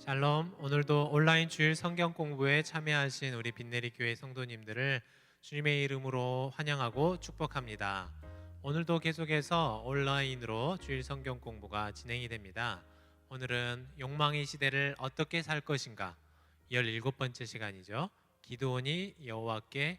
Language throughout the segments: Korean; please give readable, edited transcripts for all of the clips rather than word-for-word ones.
샬롬, 오늘도 온라인 주일 성경 공부에 참여하신 우리 빈내리 교회 성도님들을 주님의 이름으로 환영하고 축복합니다. 오늘도 계속해서 온라인으로 주일 성경 공부가 진행이 됩니다. 오늘은 욕망의 시대를 어떻게 살 것인가 17번째 시간이죠. 기드온이 여호와께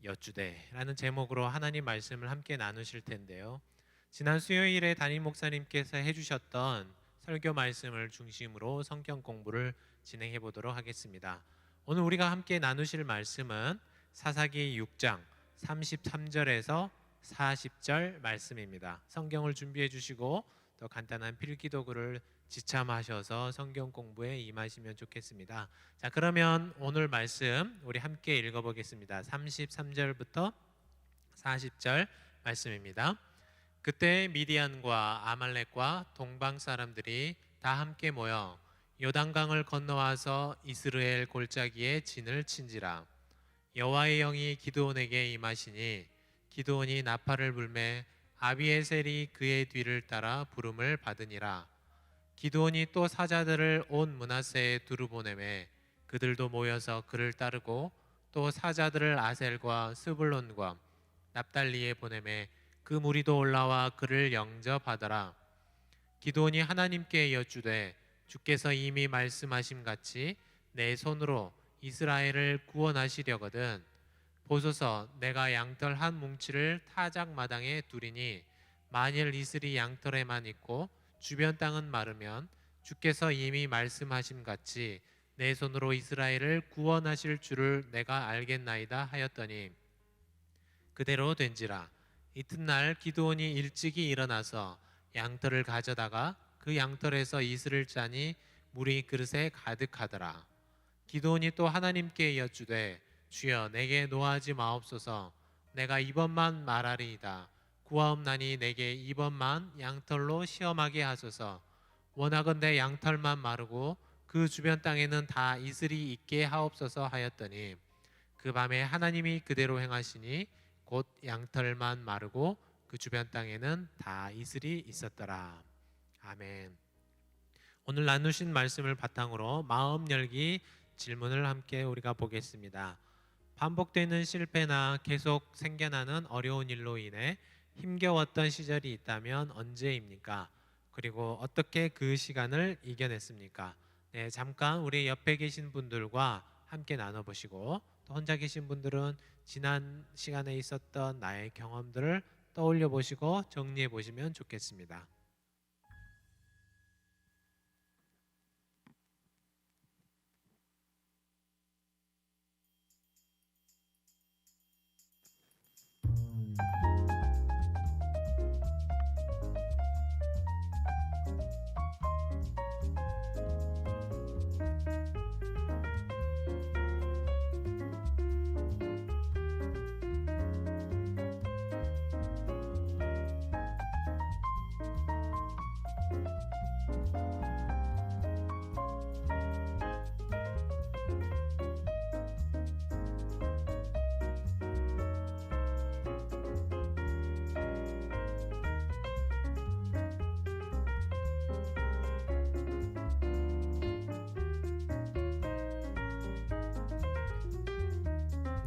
여쭈되 라는 제목으로 하나님 말씀을 함께 나누실 텐데요. 지난 수요일에 담임 목사님께서 해주셨던 설교 말씀을 중심으로 성경 공부를 진행해 보도록 하겠습니다. 오늘 우리가 함께 나누실 말씀은 사사기 6장 33절에서 40절 말씀입니다. 성경을 준비해 주시고 또 간단한 필기도구를 지참하셔서 성경 공부에 임하시면 좋겠습니다. 자, 그러면 오늘 말씀 우리 함께 읽어보겠습니다. 33절부터 40절 말씀입니다. 그때 미디안과 아말렉과 동방 사람들이 다 함께 모여 요단강을 건너와서 이스라엘 골짜기에 진을 친지라. 여호와의 영이 기드온에게 임하시니 기드온이 나팔을 불매 아비에셀이 그의 뒤를 따라 부름을 받으니라. 기드온이 또 사자들을 온 므낫세에 두루 보내매 그들도 모여서 그를 따르고 또 사자들을 아셀과 스불론과 납달리에 보내매 그 무리도 올라와 그를 영접하더라. 기드온이 하나님께 여쭈되 주께서 이미 말씀하심 같이 내 손으로 이스라엘을 구원하시려거든 보소서, 내가 양털 한 뭉치를 타작 마당에 두리니 만일 이슬이 양털에만 있고 주변 땅은 마르면 주께서 이미 말씀하심 같이 내 손으로 이스라엘을 구원하실 줄을 내가 알겠나이다 하였더니 그대로 된지라. 이튿날 기드온이 일찍이 일어나서 양털을 가져다가 그 양털에서 이슬을 짜니 물이 그릇에 가득하더라. 기드온이 또 하나님께 여쭈되 주여 내게 노하지 마옵소서. 내가 이번만 말하리이다. 구하옵나니 내게 이번만 양털로 시험하게 하소서. 원하건대 양털만 마르고 그 주변 땅에는 다 이슬이 있게 하옵소서 하였더니 그 밤에 하나님이 그대로 행하시니 곧 양털만 마르고 그 주변 땅에는 다 이슬이 있었더라. 아멘. 오늘 나누신 말씀을 바탕으로 마음 열기 질문을 함께 우리가 보겠습니다. 반복되는 실패나 계속 생겨나는 어려운 일로 인해 힘겨웠던 시절이 있다면 언제입니까? 그리고 어떻게 그 시간을 이겨냈습니까? 네, 잠깐 우리 옆에 계신 분들과 함께 나눠보시고 또 혼자 계신 분들은 지난 시간에 있었던 나의 경험들을 떠올려 보시고 정리해 보시면 좋겠습니다.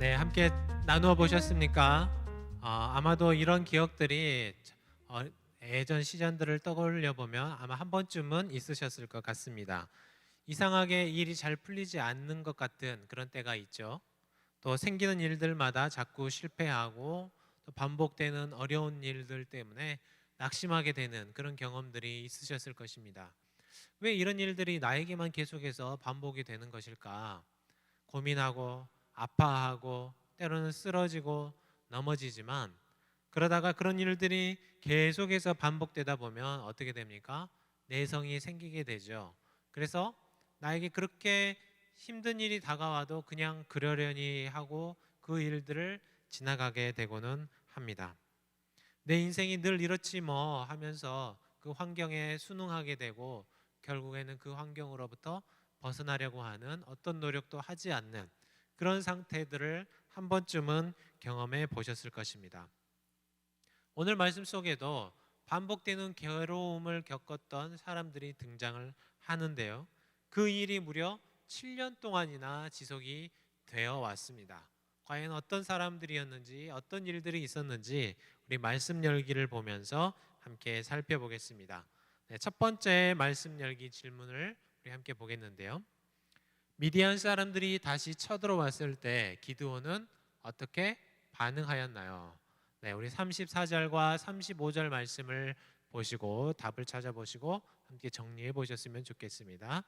네, 함께 나누어 보셨습니까? 아마도 이런 기억들이 어, 예전 시절들을 떠올려 보면 아마 한 번쯤은 있으셨을 것 같습니다. 이상하게 일이 잘 풀리지 않는 것 같은 그런 때가 있죠. 또 생기는 일들마다 자꾸 실패하고 또 반복되는 어려운 일들 때문에 낙심하게 되는 그런 경험들이 있으셨을 것입니다. 왜 이런 일들이 나에게만 계속해서 반복이 되는 것일까? 고민하고 아파하고 때로는 쓰러지고 넘어지지만 그러다가 그런 일들이 계속해서 반복되다 보면 어떻게 됩니까? 내성이 생기게 되죠. 그래서 나에게 그렇게 힘든 일이 다가와도 그냥 그러려니 하고 그 일들을 지나가게 되고는 합니다. 내 인생이 늘 이렇지 뭐 하면서 그 환경에 순응하게 되고 결국에는 그 환경으로부터 벗어나려고 하는 어떤 노력도 하지 않는 그런 상태들을 한 번쯤은 경험해 보셨을 것입니다. 오늘 말씀 속에도 반복되는 괴로움을 겪었던 사람들이 등장을 하는데요. 그 일이 무려 7년 동안이나 지속이 되어 왔습니다. 과연 어떤 사람들이었는지, 어떤 일들이 있었는지 우리 말씀 열기를 보면서 함께 살펴보겠습니다. 네, 첫 번째 말씀 열기 질문을 우리 함께 보겠는데요. 미디안 사람들이 다시 쳐들어왔을 때 기드온은 어떻게 반응하였나요? 네, 우리 34절과 35절 말씀을 보시고 답을 찾아보시고 함께 정리해 보셨으면 좋겠습니다.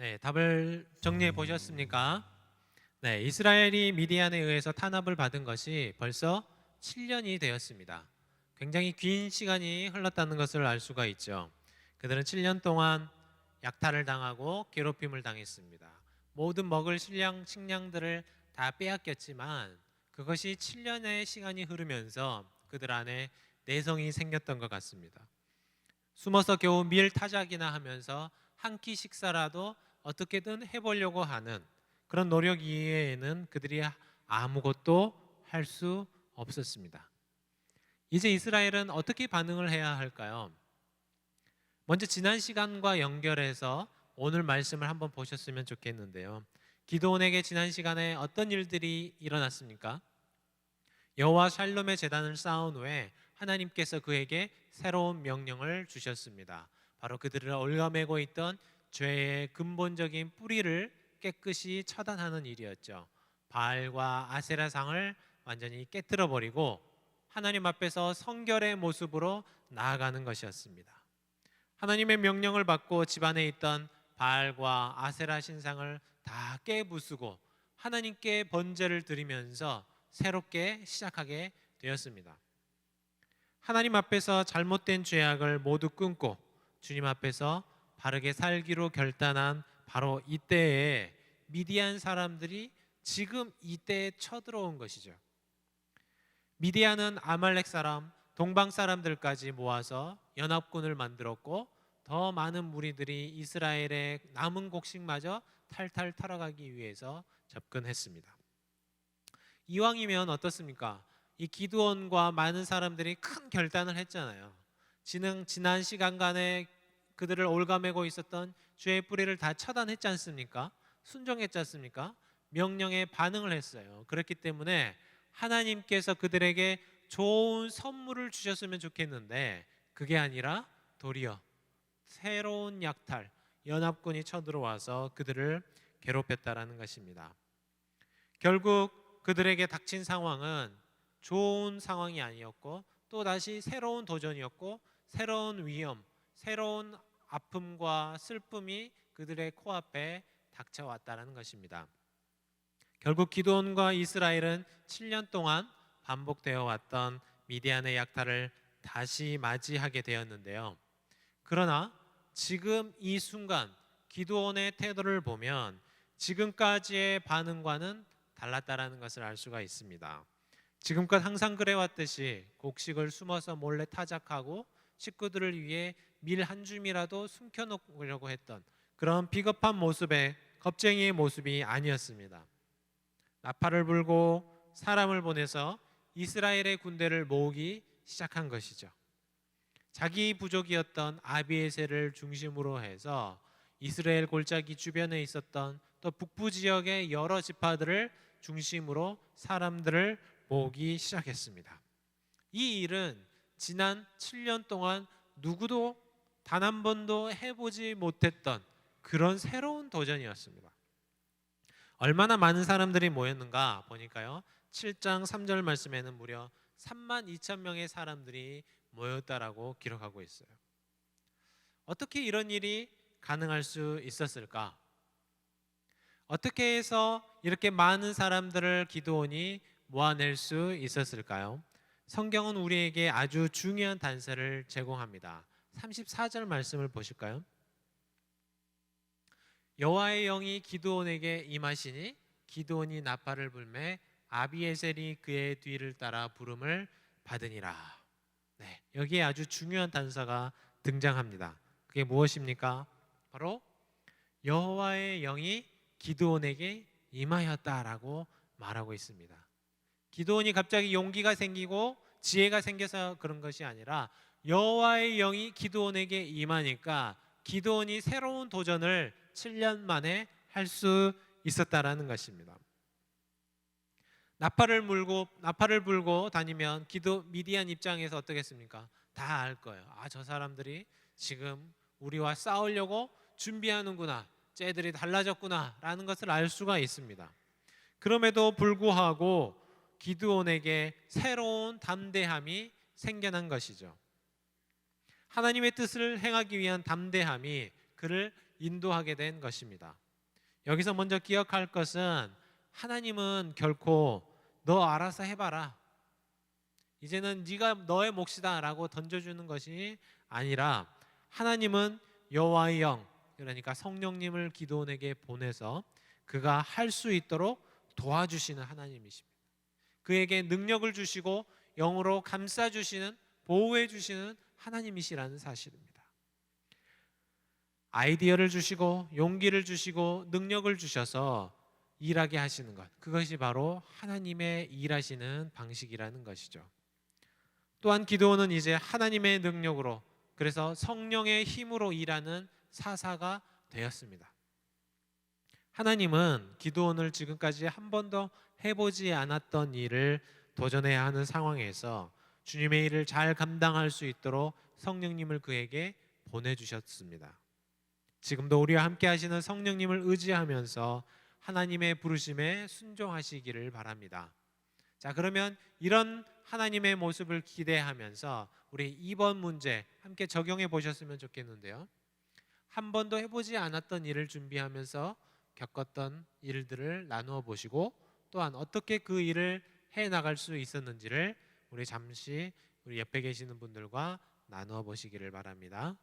네, 답을 정리해 보셨습니까? 네, 이스라엘이 미디안에 의해서 탄압을 받은 것이 벌써 7년이 되었습니다. 굉장히 긴 시간이 흘렀다는 것을 알 수가 있죠. 그들은 7년 동안 약탈을 당하고 괴롭힘을 당했습니다. 모든 먹을 식량들을 다 빼앗겼지만 그것이 7년의 시간이 흐르면서 그들 안에 내성이 생겼던 것 같습니다. 숨어서 겨우 밀 타작이나 하면서 한 끼 식사라도 어떻게든 해보려고 하는 그런 노력 이외에는 그들이 아무것도 할 수 없었습니다. 이제 이스라엘은 어떻게 반응을 해야 할까요? 먼저 지난 시간과 연결해서 오늘 말씀을 한번 보셨으면 좋겠는데요. 기드온에게 지난 시간에 어떤 일들이 일어났습니까? 여호와 샬롬의 제단을 쌓은 후에 하나님께서 그에게 새로운 명령을 주셨습니다. 바로 그들을 올가매고 있던 죄의 근본적인 뿌리를 깨끗이 처단하는 일이었죠. 바알과 아세라상을 완전히 깨뜨려 버리고 하나님 앞에서 성결의 모습으로 나아가는 것이었습니다. 하나님의 명령을 받고 집안에 있던 바알과 아세라 신상을 다 깨부수고 하나님께 번제를 드리면서 새롭게 시작하게 되었습니다. 하나님 앞에서 잘못된 죄악을 모두 끊고 주님 앞에서 바르게 살기로 결단한 바로 이때에 미디안 사람들이 지금 이때에 쳐들어온 것이죠. 미디안은 아말렉 사람, 동방 사람들까지 모아서 연합군을 만들었고 더 많은 무리들이 이스라엘의 남은 곡식마저 탈탈 털어가기 위해서 접근했습니다. 이왕이면 어떻습니까? 이 기드온과 많은 사람들이 큰 결단을 했잖아요. 지난 시간간에 그들을 올가매고 있었던 죄의 뿌리를 다 처단했지 않습니까? 순종했지 않습니까? 명령에 반응을 했어요. 그렇기 때문에 하나님께서 그들에게 좋은 선물을 주셨으면 좋겠는데 그게 아니라 도리어 새로운 약탈, 연합군이 쳐들어와서 그들을 괴롭혔다라는 것입니다. 결국 그들에게 닥친 상황은 좋은 상황이 아니었고 또다시 새로운 도전이었고 새로운 위험, 새로운 아픔과 슬픔이 그들의 코앞에 닥쳐왔다는 것입니다. 결국 기드온과 이스라엘은 7년 동안 반복되어 왔던 미디안의 약탈을 다시 맞이하게 되었는데요. 그러나 지금 이 순간 기드온의 태도를 보면 지금까지의 반응과는 달랐다라는 것을 알 수가 있습니다. 지금껏 항상 그래왔듯이 곡식을 숨어서 몰래 타작하고 식구들을 위해 밀 한 줌이라도 숨겨놓으려고 했던 그런 비겁한 모습의 겁쟁이의 모습이 아니었습니다. 나팔을 불고 사람을 보내서 이스라엘의 군대를 모으기 시작한 것이죠. 자기 부족이었던 아비에셀을 중심으로 해서 이스라엘 골짜기 주변에 있었던 또 북부 지역의 여러 지파들을 중심으로 사람들을 모으기 시작했습니다. 이 일은 지난 7년 동안 누구도 단 한 번도 해보지 못했던 그런 새로운 도전이었습니다. 얼마나 많은 사람들이 모였는가 보니까요. 7장 3절 말씀에는 무려 3만 2천 명의 사람들이 모였다라고 기록하고 있어요. 어떻게 이런 일이 가능할 수 있었을까? 어떻게 해서 이렇게 많은 사람들을 기드온이 모아낼 수 있었을까요? 성경은 우리에게 아주 중요한 단서를 제공합니다. 34절 말씀을 보실까요? 여호와의 영이 기드온에게 임하시니 기드온이 나팔을 불매 아비에셀이 그의 뒤를 따라 부름을 받으니라. 네, 여기에 아주 중요한 단서가 등장합니다. 그게 무엇입니까? 바로 여호와의 영이 기드온에게 임하였다라고 말하고 있습니다. 기드온이 갑자기 용기가 생기고 지혜가 생겨서 그런 것이 아니라 여호와의 영이 기드온에게 임하니까 기드온이 새로운 도전을 7년 만에 할 수 있었다라는 것입니다. 나팔을 불고 다니면 미디안 입장에서 어떻겠습니까? 다 알 거예요. 아, 저 사람들이 지금 우리와 싸우려고 준비하는구나. 쟤들이 달라졌구나라는 것을 알 수가 있습니다. 그럼에도 불구하고 기드온에게 새로운 담대함이 생겨난 것이죠. 하나님의 뜻을 행하기 위한 담대함이 그를 인도하게 된 것입니다. 여기서 먼저 기억할 것은 하나님은 결코 너 알아서 해봐라, 이제는 네가 너의 몫이다 라고 던져주는 것이 아니라 하나님은 여호와의 영, 그러니까 성령님을 기드온에게 보내서 그가 할 수 있도록 도와주시는 하나님이십니다. 그에게 능력을 주시고 영으로 감싸주시는, 보호해주시는 하나님이시라는 사실입니다. 아이디어를 주시고 용기를 주시고 능력을 주셔서 일하게 하시는 것, 그것이 바로 하나님의 일하시는 방식이라는 것이죠. 또한 기드온은 이제 하나님의 능력으로, 그래서 성령의 힘으로 일하는 사사가 되었습니다. 하나님은 기드온을 지금까지 한 번도 해보지 않았던 일을 도전해야 하는 상황에서 주님의 일을 잘 감당할 수 있도록 성령님을 그에게 보내주셨습니다. 지금도 우리와 함께 하시는 성령님을 의지하면서 하나님의 부르심에 순종하시기를 바랍니다. 자, 그러면 이런 하나님의 모습을 기대하면서 우리 2번 문제 함께 적용해 보셨으면 좋겠는데요. 한 번도 해보지 않았던 일을 준비하면서 겪었던 일들을 나누어 보시고, 또한 어떻게 그 일을 해 나갈 수 있었는지를 우리 잠시 우리 옆에 계시는 분들과 나누어 보시기를 바랍니다.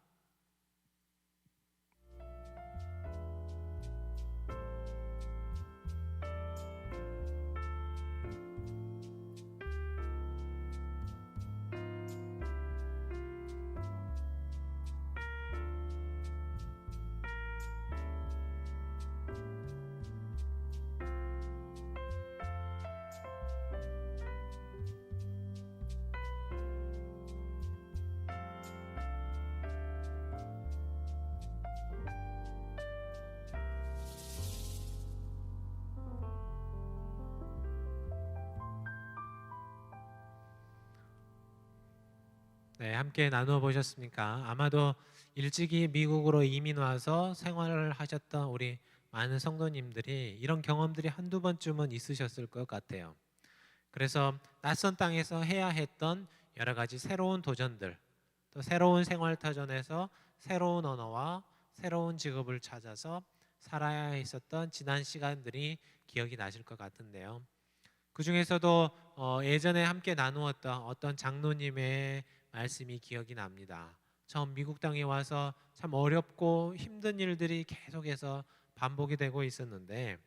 네, 함께 나누어 보셨습니까? 아마도 일찍이 미국으로 이민 와서 생활을 하셨던 우리 많은 성도님들이 이런 경험들이 한두 번쯤은 있으셨을 것 같아요. 그래서 낯선 땅에서 해야 했던 여러 가지 새로운 도전들, 또 새로운 생활 터전에서 새로운 언어와 새로운 직업을 찾아서 살아야 했었던 지난 시간들이 기억이 나실 것 같은데요. 그 중에서도 예전에 함께 나누었던 어떤 장로님의 말씀이 기억이 납니다. 처음 미국 땅에 와서 참 어렵고 힘든 일들이 계속해서 반복이 되고 있었는데,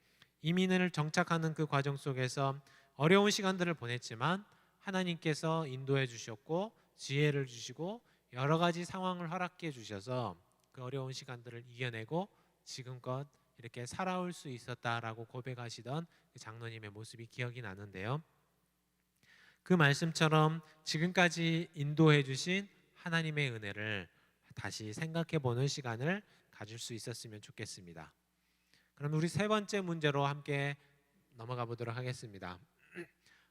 이민을 정착하는 그 과정 속에서 어려운 시간들을 보냈지만 하나님께서 인도해 주셨고 지혜를 주시고 여러 가지 상황을 허락해 주셔서 그 어려운 시간들을 이겨내고 지금껏 이렇게 살아올 수 있었다라고 고백하시던 그 장로님의 모습이 기억이 나는데요. 그 말씀처럼 지금까지 인도해 주신 하나님의 은혜를 다시 생각해 보는 시간을 가질 수 있었으면 좋겠습니다. 그럼 우리 세 번째 문제로 함께 넘어가 보도록 하겠습니다.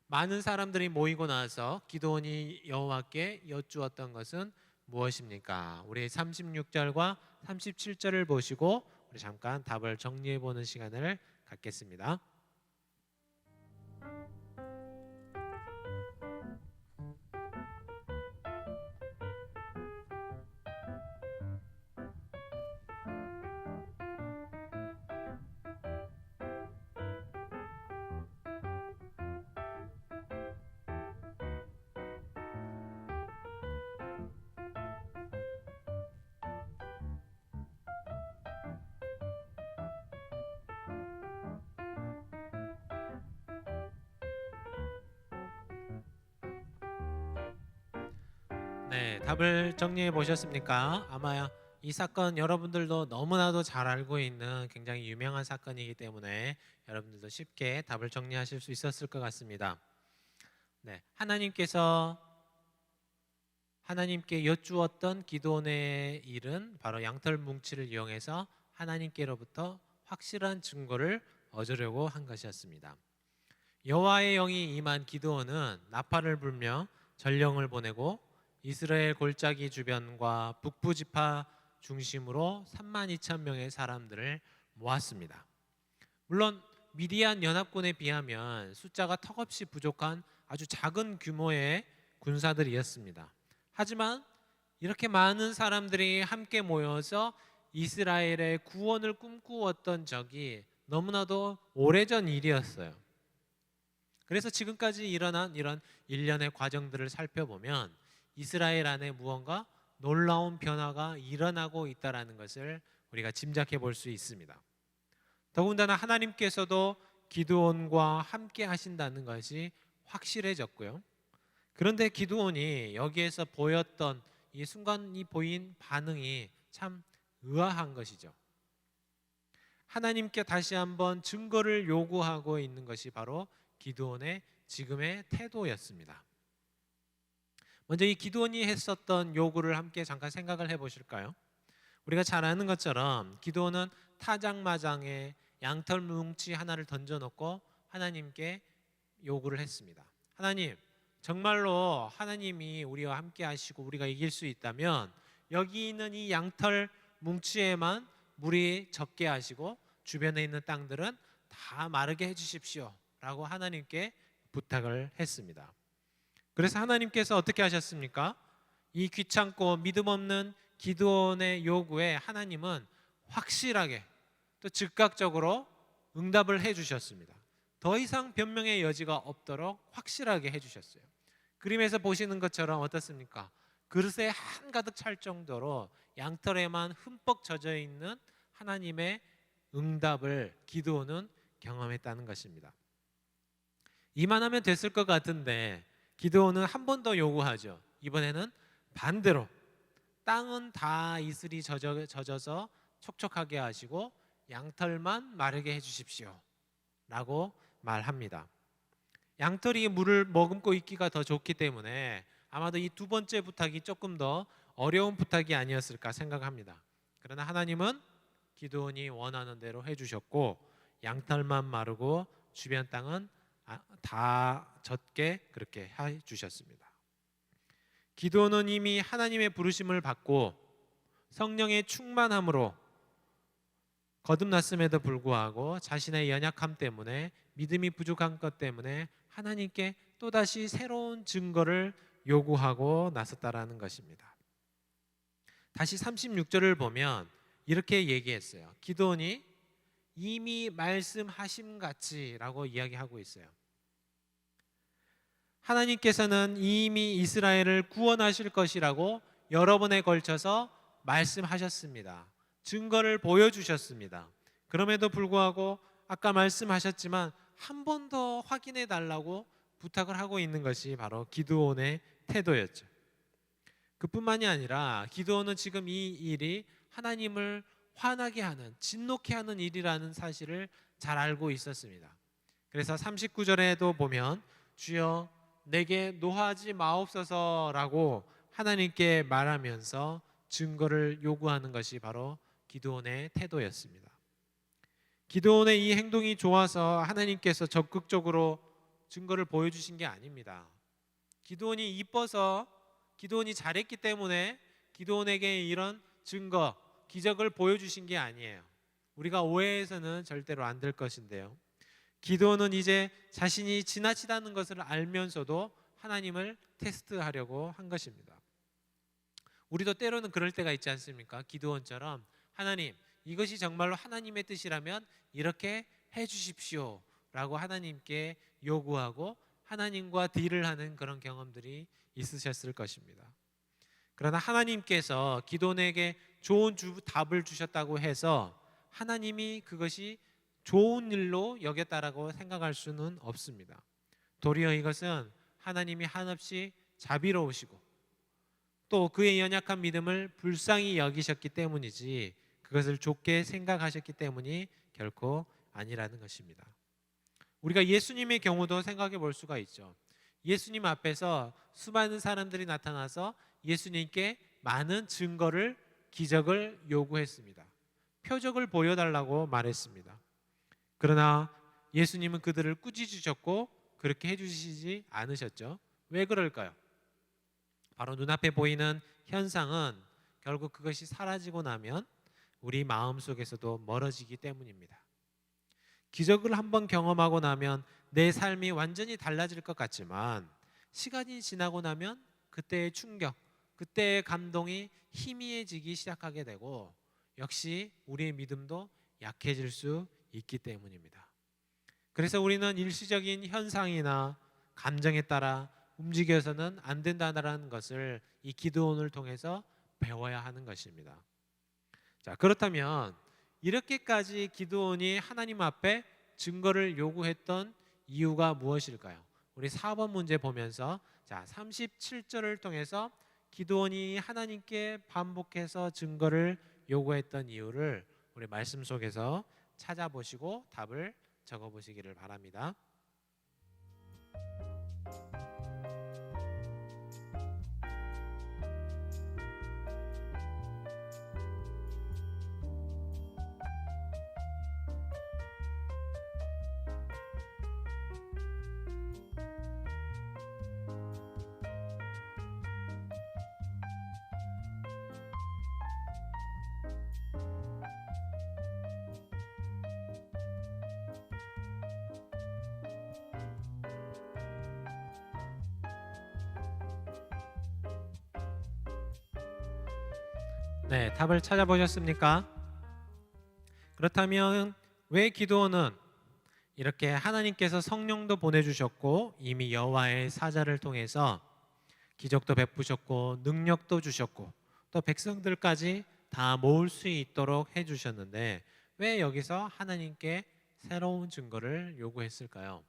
많은 사람들이 모이고 나서 기드온이 여호와께 여쭈었던 것은 무엇입니까? 우리 36절과 37절을 보시고 우리 잠깐 답을 정리해 보는 시간을 갖겠습니다. 네, 답을 정리해 보셨습니까? 아마 이 사건 여러분들도 너무나도 잘 알고 있는 굉장히 유명한 사건이기 때문에 여러분들도 쉽게 답을 정리하실 수 있었을 것 같습니다. 네, 하나님께 여쭈었던 기도원의 일은 바로 양털 뭉치를 이용해서 하나님께로부터 확실한 증거를 얻으려고 한 것이었습니다. 여호와의 영이 임한 기드온은 나팔을 불며 전령을 보내고 이스라엘 골짜기 주변과 북부 지파 중심으로 3만 2천 명의 사람들을 모았습니다. 물론 미디안 연합군에 비하면 숫자가 턱없이 부족한 아주 작은 규모의 군사들이었습니다. 하지만 이렇게 많은 사람들이 함께 모여서 이스라엘의 구원을 꿈꾸었던 적이 너무나도 오래전 일이었어요. 그래서 지금까지 일어난 이런 일련의 과정들을 살펴보면 이스라엘 안에 무언가 놀라운 변화가 일어나고 있다는 것을 우리가 짐작해 볼 수 있습니다. 더군다나 하나님께서도 기드온과 함께 하신다는 것이 확실해졌고요. 그런데 기드온이 여기에서 보였던 이 순간이 보인 반응이 참 의아한 것이죠. 하나님께 다시 한번 증거를 요구하고 있는 것이 바로 기드온의 지금의 태도였습니다. 먼저 이 기드온이 했었던 요구를 함께 잠깐 생각을 해보실까요? 우리가 잘 아는 것처럼 기드온은 타장마장에 양털 뭉치 하나를 던져놓고 하나님께 요구를 했습니다. 하나님, 정말로 하나님이 우리와 함께 하시고 우리가 이길 수 있다면 여기 있는 이 양털 뭉치에만 물이 적게 하시고 주변에 있는 땅들은 다 마르게 해주십시오 라고 하나님께 부탁을 했습니다. 그래서 하나님께서 어떻게 하셨습니까? 이 귀찮고 믿음 없는 기드온의 요구에 하나님은 확실하게 또 즉각적으로 응답을 해주셨습니다. 더 이상 변명의 여지가 없도록 확실하게 해주셨어요. 그림에서 보시는 것처럼 어떻습니까? 그릇에 한가득 찰 정도로 양털에만 흠뻑 젖어 있는 하나님의 응답을 기드온은 경험했다는 것입니다. 이만하면 됐을 것 같은데 기드온은 한 번 더 요구하죠. 이번에는 반대로 땅은 다 이슬이 젖어서 촉촉하게 하시고 양털만 마르게 해주십시오 라고 말합니다. 양털이 물을 머금고 있기가 더 좋기 때문에 아마도 이 두 번째 부탁이 조금 더 어려운 부탁이 아니었을까 생각합니다. 그러나 하나님은 기드온이 원하는 대로 해주셨고 양털만 마르고 주변 땅은 다 젖게 그렇게 해주셨습니다. 기드온은 이미 하나님의 부르심을 받고 성령의 충만함으로 거듭났음에도 불구하고 자신의 연약함 때문에 믿음이 부족한 것 때문에 하나님께 또다시 새로운 증거를 요구하고 나섰다라는 것입니다. 다시 36절을 보면 이렇게 얘기했어요. 기드온이 이미 말씀하심 같이라고 이야기하고 있어요. 하나님께서는 이미 이스라엘을 구원하실 것이라고 여러 번에 걸쳐서 말씀하셨습니다. 증거를 보여주셨습니다. 그럼에도 불구하고 아까 말씀하셨지만 한 번 더 확인해 달라고 부탁을 하고 있는 것이 바로 기드온의 태도였죠. 그뿐만이 아니라 기드온은 지금 이 일이 하나님을 화나게 하는, 진노케 하는 일이라는 사실을 잘 알고 있었습니다. 그래서 39절에도 보면 주여 내게 노하지 마옵소서라고 하나님께 말하면서 증거를 요구하는 것이 바로 기드온의 태도였습니다. 기드온의 이 행동이 좋아서 하나님께서 적극적으로 증거를 보여주신 게 아닙니다. 기드온이 이뻐서 기드온이 잘했기 때문에 기드온에게 이런 증거, 기적을 보여주신 게 아니에요. 우리가 오해해서는 절대로 안 될 것인데요. 기드온은 이제 자신이 지나치다는 것을 알면서도 하나님을 테스트하려고 한 것입니다. 우리도 때로는 그럴 때가 있지 않습니까? 기드온처럼 하나님, 이것이 정말로 하나님의 뜻이라면 이렇게 해주십시오 라고 하나님께 요구하고 하나님과 딜을 하는 그런 경험들이 있으셨을 것입니다. 그러나 하나님께서 기드온에게 좋은 답을 주셨다고 해서 하나님이 그것이 좋은 일로 여겼다라고 생각할 수는 없습니다. 도리어 이것은 하나님이 한없이 자비로우시고 또 그의 연약한 믿음을 불쌍히 여기셨기 때문이지 그것을 좋게 생각하셨기 때문이 결코 아니라는 것입니다. 우리가 예수님의 경우도 생각해 볼 수가 있죠. 예수님 앞에서 수많은 사람들이 나타나서 예수님께 많은 증거를, 기적을 요구했습니다. 표적을 보여달라고 말했습니다. 그러나 예수님은 그들을 꾸짖으셨고 그렇게 해주시지 않으셨죠. 왜 그럴까요? 바로 눈앞에 보이는 현상은 결국 그것이 사라지고 나면 우리 마음속에서도 멀어지기 때문입니다. 기적을 한번 경험하고 나면 내 삶이 완전히 달라질 것 같지만 시간이 지나고 나면 그때의 충격, 그때의 감동이 희미해지기 시작하게 되고 역시 우리의 믿음도 약해질 수 있기 때문입니다. 그래서 우리는 일시적인 현상이나 감정에 따라 움직여서는 안 된다는 것을 이 기도원을 통해서 배워야 하는 것입니다. 자, 그렇다면 이렇게까지 기드온이 하나님 앞에 증거를 요구했던 이유가 무엇일까요? 우리 4번 문제 보면서 37절을 통해서 기드온이 하나님께 반복해서 증거를 요구했던 이유를 우리 말씀 속에서 찾아보시고 답을 적어보시기를 바랍니다. 네, 답을 찾아보셨습니까? 그렇다면 왜 기드온은 이렇게 하나님께서 성령도 보내주셨고 이미 여호와의 사자를 통해서 기적도 베푸셨고 능력도 주셨고 또 백성들까지 다 모을 수 있도록 해주셨는데 왜 여기서 하나님께 새로운 증거를 요구했을까요?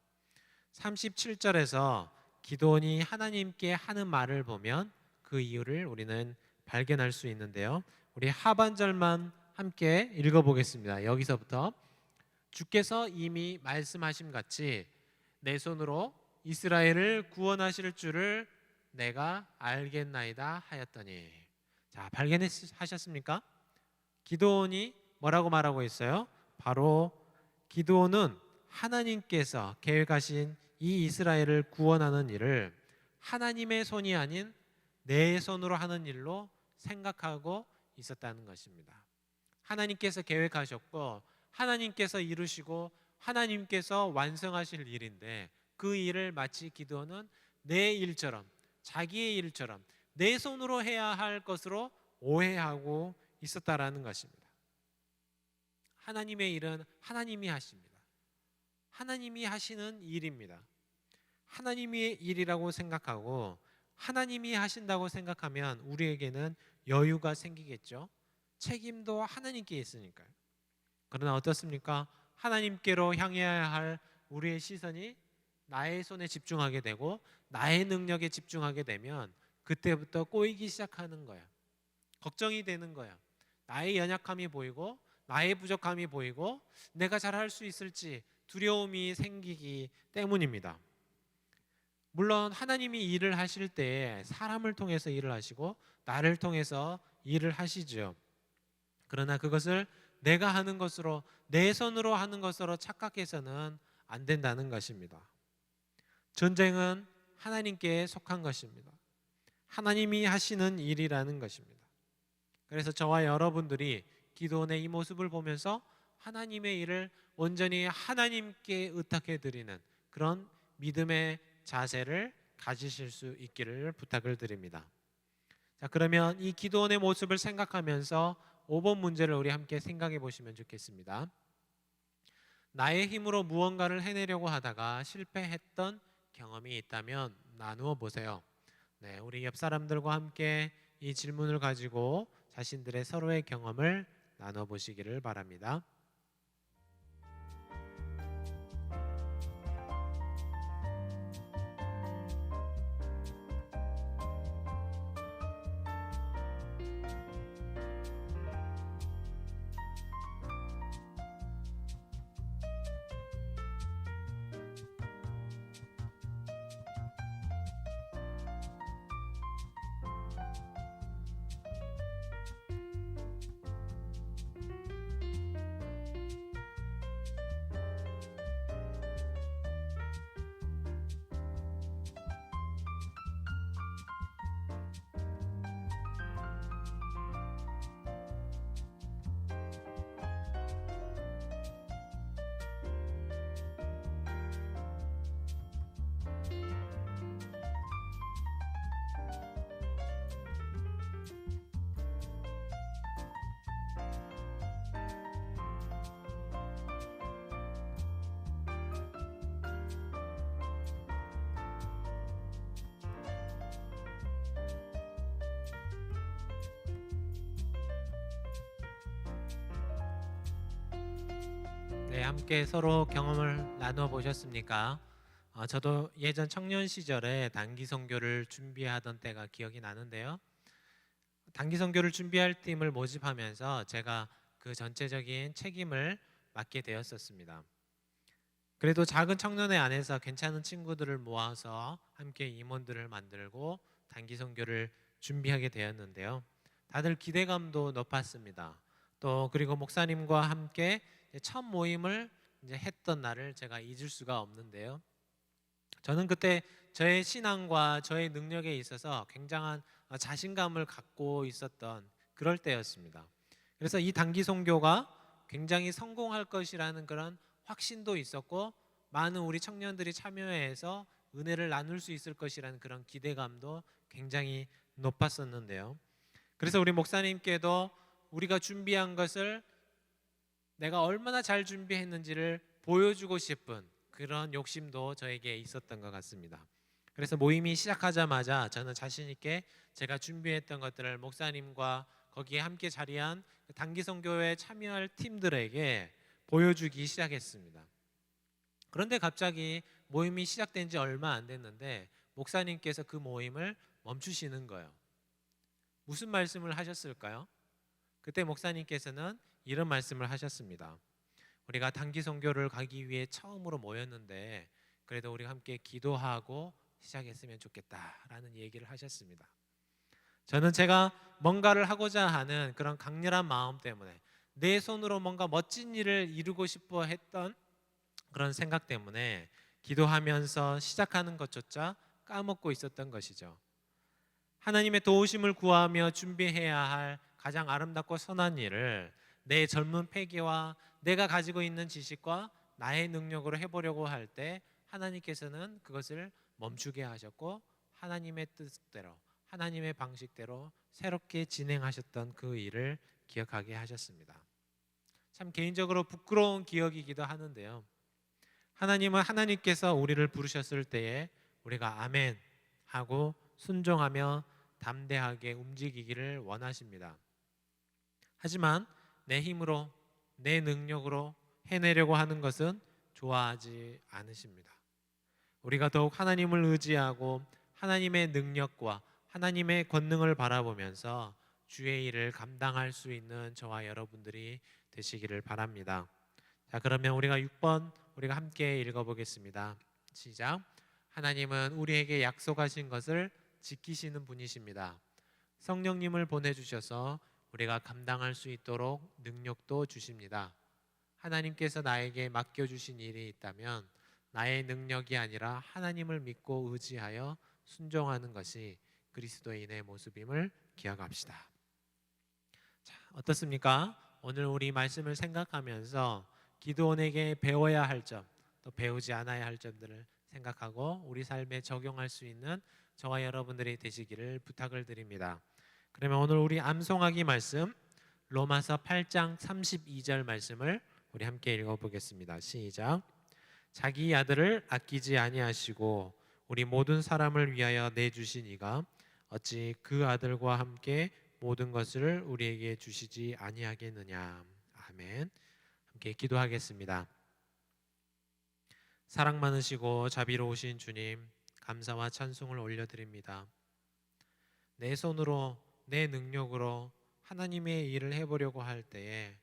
37절에서 기드온이 하나님께 하는 말을 보면 그 이유를 우리는 발견할 수 있는데요. 우리 하반절만 함께 읽어보겠습니다. 여기서부터 주께서 이미 말씀하심 같이 내 손으로 이스라엘을 구원하실 줄을 내가 알겠나이다 하였더니, 자, 발견하셨습니까? 기드온이 뭐라고 말하고 있어요? 바로 기드온은 하나님께서 계획하신 이 이스라엘을 구원하는 일을 하나님의 손이 아닌 내 손으로 하는 일로 생각하고 있었다는 것입니다. 하나님께서 계획하셨고 하나님께서 이루시고 하나님께서 완성하실 일인데 그 일을 마치 기드온은 내 일처럼, 자기의 일처럼 내 손으로 해야 할 것으로 오해하고 있었다라는 것입니다. 하나님의 일은 하나님이 하십니다. 하나님이 하시는 일입니다. 하나님의 일이라고 생각하고 하나님이 하신다고 생각하면 우리에게는 여유가 생기겠죠. 책임도 하나님께 있으니까요. 그러나 어떻습니까? 하나님께로 향해야 할 우리의 시선이 나의 손에 집중하게 되고 나의 능력에 집중하게 되면 그때부터 꼬이기 시작하는 거야. 걱정이 되는 거야. 나의 연약함이 보이고 나의 부족함이 보이고 내가 잘할 수 있을지 두려움이 생기기 때문입니다. 물론 하나님이 일을 하실 때 사람을 통해서 일을 하시고 나를 통해서 일을 하시죠. 그러나 그것을 내가 하는 것으로, 내 손으로 하는 것으로 착각해서는 안 된다는 것입니다. 전쟁은 하나님께 속한 것입니다. 하나님이 하시는 일이라는 것입니다. 그래서 저와 여러분들이 기도원의 이 모습을 보면서 하나님의 일을 온전히 하나님께 의탁해 드리는 그런 믿음의 자세를 가지실 수 있기를 부탁을 드립니다. 자, 그러면 이 기도원의 모습을 생각하면서 5번 문제를 우리 함께 생각해 보시면 좋겠습니다. 나의 힘으로 무언가를 해내려고 하다가 실패했던 경험이 있다면 나누어 보세요. 네, 우리 옆 사람들과 함께 이 질문을 가지고 자신들의 서로의 경험을 나눠 보시기를 바랍니다. 네, 함께 서로 경험을 나누어 보셨습니까? 저도 예전 청년 시절에 단기 선교를 준비하던 때가 기억이 나는데요. 단기 선교를 준비할 팀을 모집하면서 제가 그 전체적인 책임을 맡게 되었었습니다. 그래도 작은 청년회 안에서 괜찮은 친구들을 모아서 함께 임원들을 만들고 단기 선교를 준비하게 되었는데요. 다들 기대감도 높았습니다. 또 그리고 목사님과 함께 첫 모임을 이제 했던 날을 제가 잊을 수가 없는데요. 저는 그때 저의 신앙과 저의 능력에 있어서 굉장한 자신감을 갖고 있었던 그럴 때였습니다. 그래서 이 단기 선교가 굉장히 성공할 것이라는 그런 확신도 있었고, 많은 우리 청년들이 참여해서 은혜를 나눌 수 있을 것이라는 그런 기대감도 굉장히 높았었는데요. 그래서 우리 목사님께도 우리가 준비한 것을 내가 얼마나 잘 준비했는지를 보여주고 싶은 그런 욕심도 저에게 있었던 것 같습니다. 그래서 모임이 시작하자마자 저는 자신 있게 제가 준비했던 것들을 목사님과 거기에 함께 자리한 단기 선교에 참여할 팀들에게 보여주기 시작했습니다. 그런데 갑자기 모임이 시작된 지 얼마 안 됐는데 목사님께서 그 모임을 멈추시는 거예요. 무슨 말씀을 하셨을까요? 그때 목사님께서는 이런 말씀을 하셨습니다. 우리가 단기 선교를 가기 위해 처음으로 모였는데 그래도 우리가 함께 기도하고 시작했으면 좋겠다라는 얘기를 하셨습니다. 저는 제가 뭔가를 하고자 하는 그런 강렬한 마음 때문에, 내 손으로 뭔가 멋진 일을 이루고 싶어 했던 그런 생각 때문에 기도하면서 시작하는 것조차 까먹고 있었던 것이죠. 하나님의 도우심을 구하며 준비해야 할 가장 아름답고 선한 일을 내 젊은 패기와 내가 가지고 있는 지식과 나의 능력으로 해보려고 할 때 하나님께서는 그것을 멈추게 하셨고, 하나님의 뜻대로 하나님의 방식대로 새롭게 진행하셨던 그 일을 기억하게 하셨습니다. 참 개인적으로 부끄러운 기억이기도 하는데요. 하나님은 하나님께서 우리를 부르셨을 때에 우리가 아멘 하고 순종하며 담대하게 움직이기를 원하십니다. 하지만 내 힘으로, 내 능력으로 해내려고 하는 것은 좋아하지 않으십니다. 우리가 더욱 하나님을 의지하고 하나님의 능력과 하나님의 권능을 바라보면서 주의 일을 감당할 수 있는 저와 여러분들이 되시기를 바랍니다. 자, 그러면 우리가 6번 우리가 함께 읽어보겠습니다. 시작. 하나님은 우리에게 약속하신 것을 지키시는 분이십니다. 성령님을 보내주셔서 우리가 감당할 수 있도록 능력도 주십니다. 하나님께서 나에게 맡겨주신 일이 있다면 나의 능력이 아니라 하나님을 믿고 의지하여 순종하는 것이 그리스도인의 모습임을 기억합시다. 자, 어떻습니까? 오늘 우리 말씀을 생각하면서 기도원에게 배워야 할 점, 또 배우지 않아야 할 점들을 생각하고 우리 삶에 적용할 수 있는 저와 여러분들이 되시기를 부탁을 드립니다. 그러면 오늘 우리 암송하기 말씀 로마서 8장 32절 말씀을 우리 함께 읽어보겠습니다. 시작. 자기 아들을 아끼지 아니하시고 우리 모든 사람을 위하여 내주신 이가 어찌 그 아들과 함께 모든 것을 우리에게 주시지 아니하겠느냐. 아멘. 함께 기도하겠습니다. 사랑 많으시고 자비로우신 주님, 감사와 찬송을 올려드립니다. 내 손으로 내 능력으로 하나님의 일을 해보려고 할 때에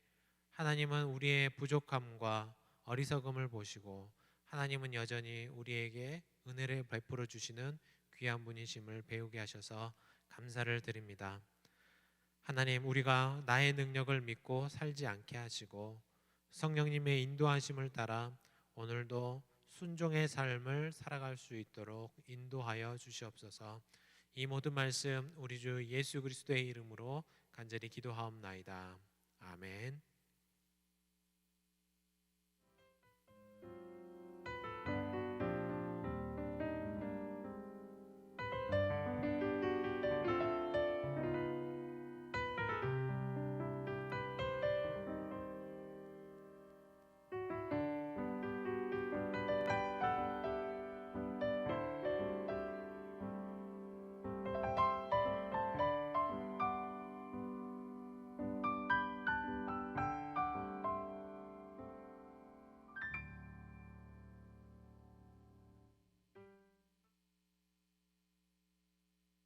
하나님은 우리의 부족함과 어리석음을 보시고 하나님은 여전히 우리에게 은혜를 베풀어 주시는 귀한 분이심을 배우게 하셔서 감사를 드립니다. 하나님, 우리가 나의 능력을 믿고 살지 않게 하시고 성령님의 인도하심을 따라 오늘도 순종의 삶을 살아갈 수 있도록 인도하여 주시옵소서. 이 모든 말씀 우리 주 예수 그리스도의 이름으로 간절히 기도하옵나이다. 아멘.